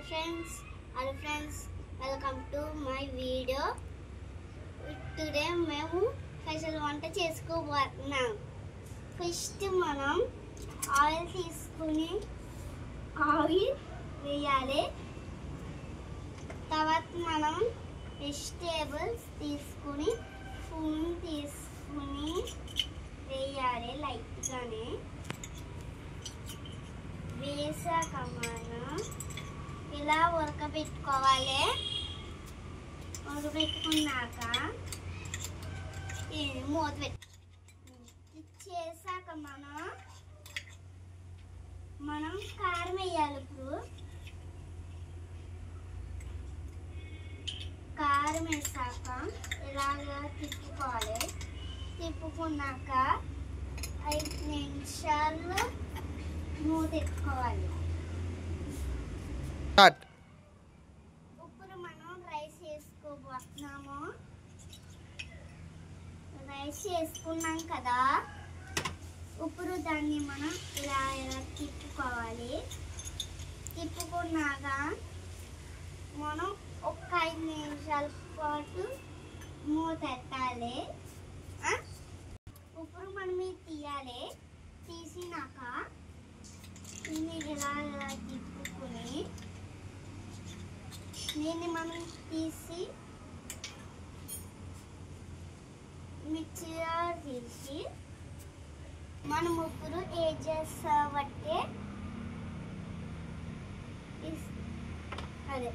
Hello friends, welcome to my video. Today మేము special వంట చేసుకోబోతున్నాం. ఫస్ట్ మనం ఆయిల్ తీసుకుని ఆయిల్ వేయాలి. తర్వాత మనం వెజిటేబుల్స్ తీసుకుని స్పూన్ తీసుకుని వేయాలి లైట్గానే. వేసాక మనం ఇలా ఉడకబెట్టుకోవాలి. ఉడకబెట్టుకున్నాక మూత చేసాక మనం కారం వేయాలి. ఇప్పుడు కారం వేసాక ఇలాగా తిప్పుకోవాలి. తిప్పుకున్నాక 5 నిమిషాలు మూత పెట్టుకోవాలి. ఇప్పుడు మనం రైస్ వేసుకోబోతున్నాము. రైస్ వేసుకున్నాం కదా, ఇప్పుడు దాన్ని మనం ఇలా తిప్పుకోవాలి. తిప్పుకున్నాక మనం ఒక 5 నిమిషాల పాటు మూత పెట్టాలి. ఇప్పుడు మనం ఇది తీయాలి. తీసినాక దీన్ని ఇలా తిప్పుకొని దీన్ని మనం తీసి మిక్సీలో తీసి మనం ఇప్పుడు ఏం చేస్తామంటే అదే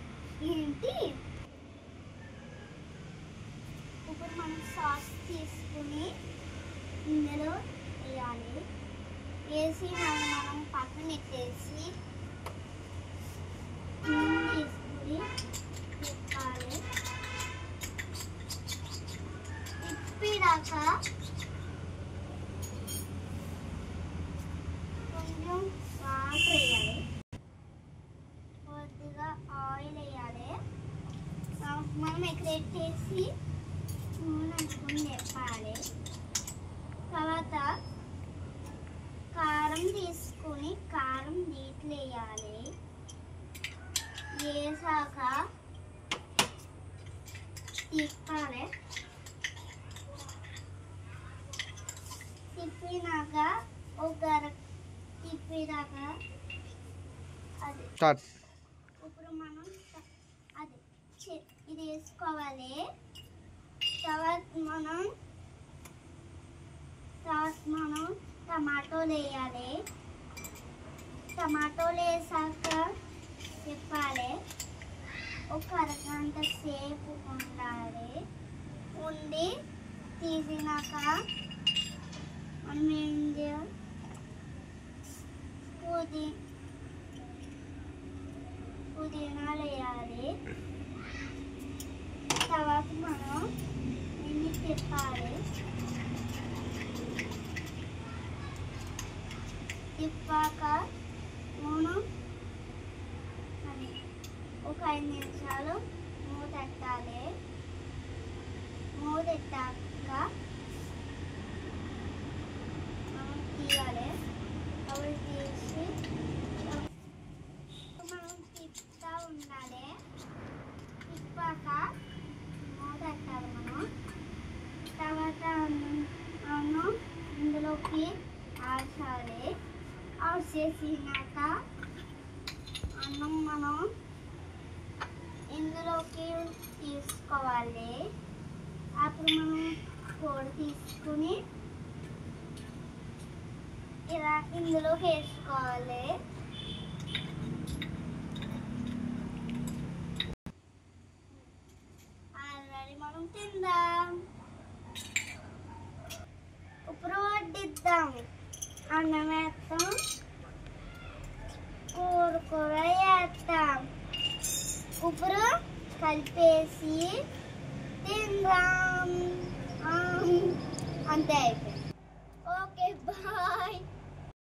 ఏంటి ఇప్పుడు మనం సాస్ తీసుకుని ఇందులో వేయాలి. వేసి మనం పక్కన పెట్టేసి తీసుకుని తిప్పాలి. తిప్పినాక కొంచెం వాటర్ వేయాలి. కొద్దిగా ఆయిల్ వేయాలి. మనం ఇక్కడ పెట్టేసి నూనె అంటుకుని తిప్పాలి. తర్వాత కారం తీసుకుని కారం నీటిలో వేయాలి. వేసాక తిప్పాలి. తిప్పినాక తిప్పినాక అది ఇప్పుడు మనం అది ఇది వేసుకోవాలి. తర్వాత మనం టమాటోలు వేయాలి. టమాటోలు వేసాక తిప్పాలి. ఒక అరగంట సేపు ఉండి తీసినాక మనం ఏం చేయాలి, పుదీనాలు వేయాలి. తర్వాత మనం దీన్ని తిప్పాలి. తిప్పాక మనం ఒక 5 నిమిషాలు మూత పెట్టాలి. మూత పెట్టాక మనం తీయాలి. అవి తీసి మనం తిప్పుతూ ఉండాలి. తిప్పాక మూత పెట్టాలి మనం. తర్వాత అన్నం ఇందులోకి ఆర్చాలి. ఆర్చేసినాక అన్నం మనం ఇందులోకి తీసుకోవాలి. అప్పుడు మనం పొడి తీసుకుని ఇలా ఇందులోకి వేసుకోవాలి. ఆల్రెడీ మనం తిందాం. ఇప్పుడు వడ్డిద్దాం. అన్నం వేస్తాం, కూర వేస్తాం. ఇప్పుడు కలిపేసి తిందాం. అంతే అయిపోయింది. Okay bye.